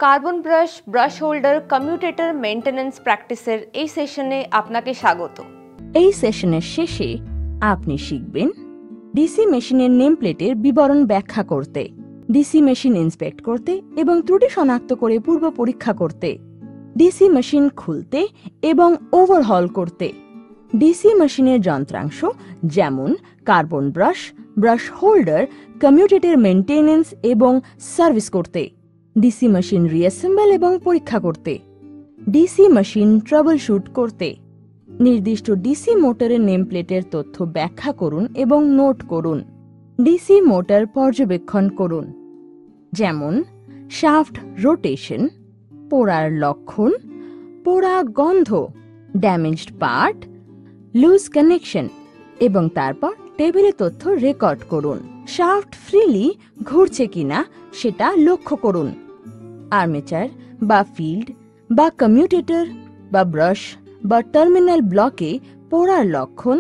Carbon brush holder commutator maintenance প্র্যাকটিসের এই সেশনে আপনাকে স্বাগত। এই সেশনের শেষে আপনি শিখবেন ডিসি মেশিনের নেম প্লেটের বিবরণ ব্যাখ্যা করতে, ডিসি মেশিন ইন্সপেক্ট করতে এবং ত্রুটি শনাক্ত করে পূর্ব পরীক্ষা করতে, ডিসি মেশিন খুলতে এবং ওভারহল করতে, ডিসি মেশিনের যন্ত্রাংশ যেমন carbon brush holder commutator maintenance এবং সার্ভিস করতে, ডিসি মেশিন রিঅ্যাসেম্বল এবং পরীক্ষা করতে, ডিসি মেশিন ট্রাবল শুট করতে, নির্দিষ্ট ডিসি মোটরের নেম প্লেটের তথ্য ব্যাখ্যা করুন এবং নোট করুন, ডিসি মোটর পর্যবেক্ষণ করুন যেমন শাফট রোটেশন, পোড়ার লক্ষণ, পোড়া গন্ধ, ড্যামেজড পার্ট, লুজ কানেকশন এবং তারপর টেবিলে তথ্য রেকর্ড করুন। শাফট ফ্রিলি ঘুরছে কিনা সেটা লক্ষ্য করুন। আর্মেচার বা ফিল্ড বা কমিউটেটর বা ব্রাশ বা টার্মিনাল ব্লকে পোড়ার লক্ষণ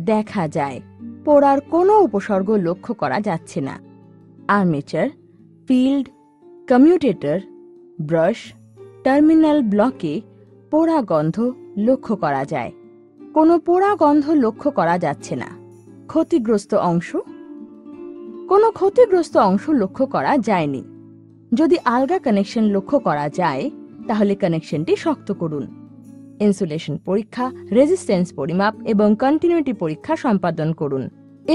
দেখা যায়, পোড়ার কোনো উপসর্গ লক্ষ্য করা যাচ্ছে না। Armature, field, commutator, brush, terminal ব্লকে পোড়া গন্ধ লক্ষ্য করা যায়, কোনো পোড়া গন্ধ লক্ষ্য করা যাচ্ছে না। ক্ষতিগ্রস্ত অংশ, কোনো ক্ষতিগ্রস্ত অংশ লক্ষ্য করা যায়নি। যদি আলগা কানেকশন লক্ষ্য করা যায় তাহলে কানেকশনটি শক্ত করুন। ইনসুলেশন পরীক্ষা, রেজিস্ট্যান্স পরিমাপ এবং কন্টিনিউটি পরীক্ষা সম্পাদন করুন।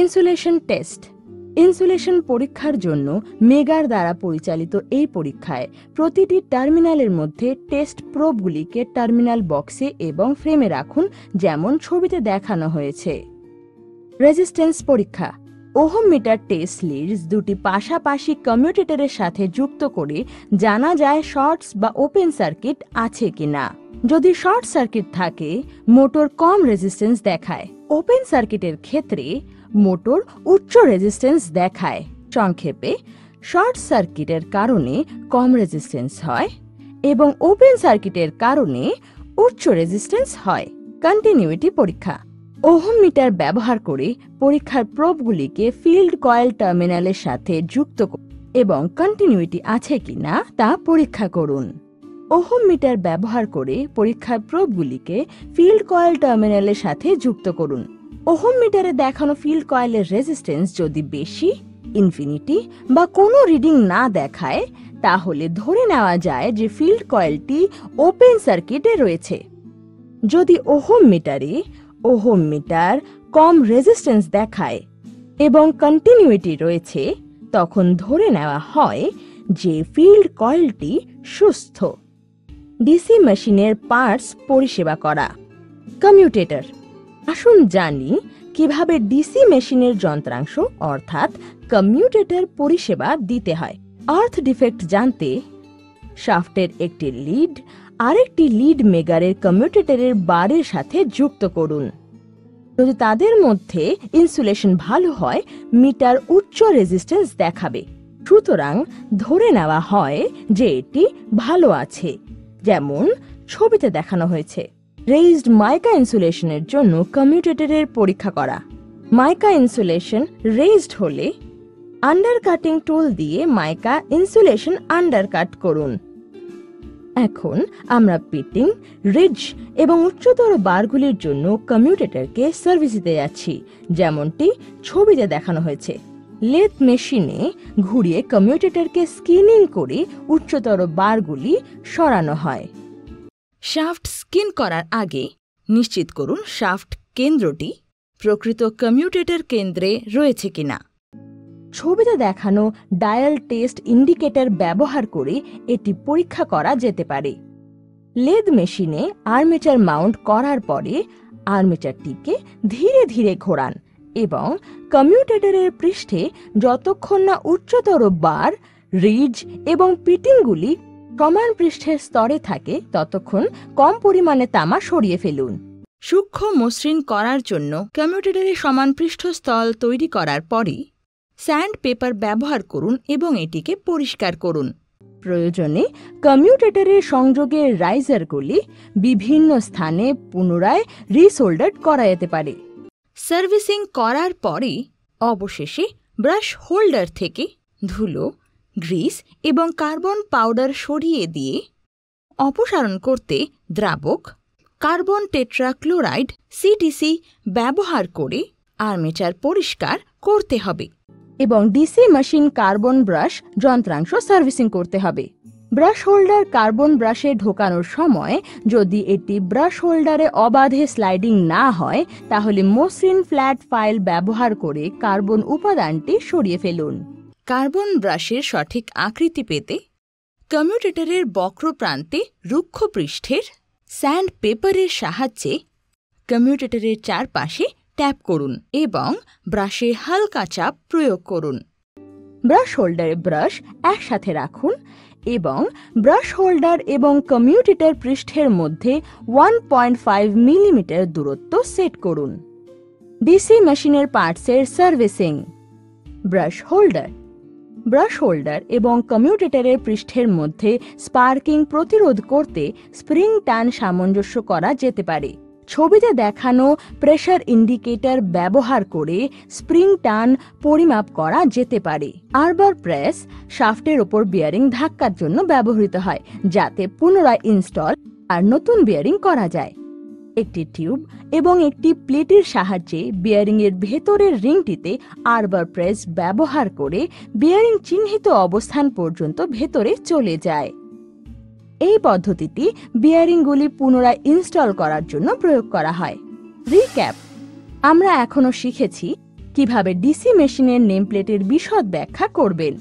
ইনসুলেশন টেস্ট, ইনসুলেশন পরীক্ষার জন্য মেগার দ্বারা পরিচালিত এই পরীক্ষায় প্রতিটি টার্মিনালের মধ্যে টেস্ট প্রোবগুলিকে টার্মিনাল বক্সে এবং ফ্রেমে রাখুন যেমন ছবিতে দেখানো হয়েছে। রেজিস্ট্যান্স পরীক্ষা, ওহম মিটার টেস্ট লিডস দুটি পাশাপাশি কমিউটেটরের সাথে যুক্ত করে জানা যায় শর্টস বা ওপেন সার্কিট আছে কিনা। যদি শর্ট সার্কিট থাকে মোটর কম রেজিস্ট্যান্স দেখায়, ওপেন সার্কিটের ক্ষেত্রে মোটর উচ্চ রেজিস্ট্যান্স দেখায়। সংক্ষেপে, শর্ট সার্কিটের কারণে কম রেজিস্ট্যান্স হয় এবং ওপেন সার্কিটের কারণে উচ্চ রেজিস্ট্যান্স হয়। কন্টিনিউটি পরীক্ষা, ওহম মিটার ব্যবহার করে পরীক্ষার প্রোবগুলিকে ফিল্ড কয়েল টার্মিনালের সাথে যুক্ত এবং কন্টিনিউটি আছে কিনা তা পরীক্ষা করুন। ওহম মিটার ব্যবহার করে পরীক্ষার প্রোবগুলিকে ফিল্ড কয়েল টার্মিনালের সাথে যুক্ত করুন। ওহম মিটারে দেখানো ফিল্ড কয়েলের রেজিস্ট্যান্স যদি বেশি, ইনফিনিটি বা কোনো রিডিং না দেখায় তাহলে ধরে নেওয়া যায় যে ফিল্ড কয়েলটি ওপেন সার্কিটে রয়েছে। যদি ওহম মিটার কম রেজিস্ট্যান্স দেখায় এবং কন্টিনিউটি রয়েছে তখন ধরে নেওয়া হয় যে ফিল্ড কয়েলটি সুস্থ। ডিসি মেশিনের পার্টস পরিষেবা করা। কমিউটেটর, আসুন জানি কিভাবে ডিসি মেশিনের যন্ত্রাংশ অর্থাৎ কমিউটেটর পরিষেবা দিতে হয়। আর্থ ডিফেক্ট জানতে শাফটের একটি লিড আরেকটি লিড মেগারের কমিউটেটরের বারের সাথে যুক্ত করুন। যদি তাদের মধ্যে ইনসুলেশন ভালো হয় মিটার উচ্চ রেজিস্ট্যান্স দেখাবে, সুতরাং ধরে নেওয়া হয় যে এটি ভালো আছে যেমন ছবিতে দেখানো হয়েছে। রেইজড মাইকা ইনসুলেশনের জন্য কমিউটেটরের পরীক্ষা করা। মাইকা ইনসুলেশন রেইজড হলে আন্ডারকাটিং টুল দিয়ে মাইকা ইনসুলেশন আন্ডারকাট করুন। এখন আমরা পিটিং, রিজ এবং উচ্চতর বারগুলির জন্য কমিউটেটরকে সার্ভিস দিতে যাচ্ছি যেমনটি ছবিতে দেখানো হয়েছে। লেথ মেশিনে ঘুরিয়ে কমিউটেটরকে স্কিনিং করে উচ্চতর বারগুলি সরানো হয়। শাফট স্কিন করার আগে নিশ্চিত করুন শাফট কেন্দ্রটি প্রকৃত কমিউটেটর কেন্দ্রে রয়েছে কিনা। ছবিতে দেখানো ডায়াল টেস্ট ইন্ডিকেটর ব্যবহার করে এটি পরীক্ষা করা যেতে পারে। লেদ মেশিনে আর্মেচার মাউন্ট করার পরে আর্মেচারটিকে ধীরে ধীরে ঘোরান এবং কমিউটেটরের পৃষ্ঠে যতক্ষণ না উচ্চতর বার, রিজ এবং পিটিংগুলি সমান পৃষ্ঠের স্তরে থাকে ততক্ষণ কম পরিমাণে তামা সরিয়ে ফেলুন। সূক্ষ্ম মসৃণ করার জন্য কমিউটেটরের সমান পৃষ্ঠস্থল তৈরি করার পরে স্যান্ড পেপার ব্যবহার করুন এবং এটিকে পরিষ্কার করুন। প্রয়োজনে কমিউটেটরের সংযোগের রাইজারগুলি বিভিন্ন স্থানে পুনরায় রিসোল্ডার করা যেতে পারে। সার্ভিসিং করার পরে অবশেষে ব্রাশ হোল্ডার থেকে ধুলো গ্রিস এবং কার্বন পাউডার সরিয়ে দিয়ে অপসারণ করতে দ্রাবক কার্বন টেট্রাক্লোরাইড CTC ব্যবহার করে আর্মেচার পরিষ্কার করতে হবে এবং ডিসি মেশিন কার্বন ব্রাশ যন্ত্রাংশ সার্ভিসিং করতে হবে। ব্রাশ হোল্ডার কার্বন ব্রাশে ঢোকানোর সময় যদি এটি ব্রাশ হোল্ডারে অবাধে স্লাইডিং না হয় তাহলে মসৃণ ফ্ল্যাট ফাইল ব্যবহার করে কার্বন উপাদানটি সরিয়ে ফেলুন। কার্বন ব্রাশের সঠিক আকৃতি পেতে কমিউটেটরের বক্র প্রান্তে রুক্ষ পৃষ্ঠের স্যান্ড পেপারের সাহায্যে কমিউটেটরের চারপাশে ট্যাপ করুন এবং ব্রাশে হালকা চাপ প্রয়োগ করুন। ব্রাশ হোল্ডারে ব্রাশ একসাথে রাখুন এবং ব্রাশ হোল্ডার এবং কমিউটেটর পৃষ্ঠের মধ্যে 1.5 মিলিমিটার দূরত্ব সেট করুন। ডিসি মেশিনের পার্টসের সার্ভিসিং। ব্রাশ হোল্ডার এবং কমিউটেটরের পৃষ্ঠের মধ্যে স্পার্কিং প্রতিরোধ করতে স্প্রিং টান সামঞ্জস্য করা যেতে পারে। ছবিতে দেখানো প্রেসার ইন্ডিকেটর ব্যবহার করে স্প্রিং টান পরিমাপ করা যেতে পারে। আরবার প্রেস শাফটের ওপর বিয়ারিং ধাক্কার জন্য ব্যবহৃত হয় যাতে পুনরায় ইনস্টল আর নতুন বিয়ারিং করা যায়। একটি টিউব এবং একটি প্লেটের সাহায্যে বিয়ারিংয়ের ভেতরের রিংটিতে আরবার প্রেস ব্যবহার করে বিয়ারিং চিহ্নিত অবস্থান পর্যন্ত ভেতরে চলে যায়। এই পদ্ধতিটি বিয়ারিংগুলি পুনরায় ইনস্টল করার জন্য প্রয়োগ করা হয়। রিক্যাপ: আমরা এখনো শিখেছি কিভাবে ডিসি মেশিনের নেমপ্লেটের বিশদ ব্যাখ্যা করবেন,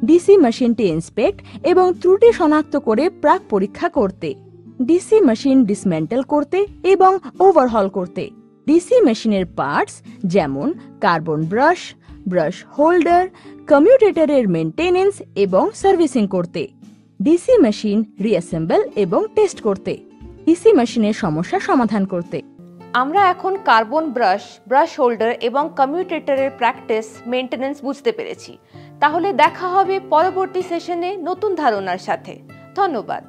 ডিসি মেশিনটি ইন্সপেক্ট এবং ত্রুটি শনাক্ত করে প্রাক পরীক্ষা করতে, ডিসি মেশিন ডিসমেন্টেল করতে এবং ওভারহল করতে, ডিসি মেশিনের পার্টস যেমন কার্বন ব্রাশ হোল্ডার, কমিউটেটরের মেইনটেনেন্স এবং সার্ভিসিং করতে, ডিসি মেশিন রিঅ্যাসেম্বল এবং টেস্ট করতে, ডিসি মেশিনের সমস্যা সমাধান করতে। আমরা এখন কার্বন ব্রাশ হোল্ডার এবং কমিউটেটরের প্র্যাকটিস মেইনটেনেন্স বুঝতে পেরেছি। তাহলে দেখা হবে পরবর্তী সেশনে নতুন ধারণার সাথে। ধন্যবাদ।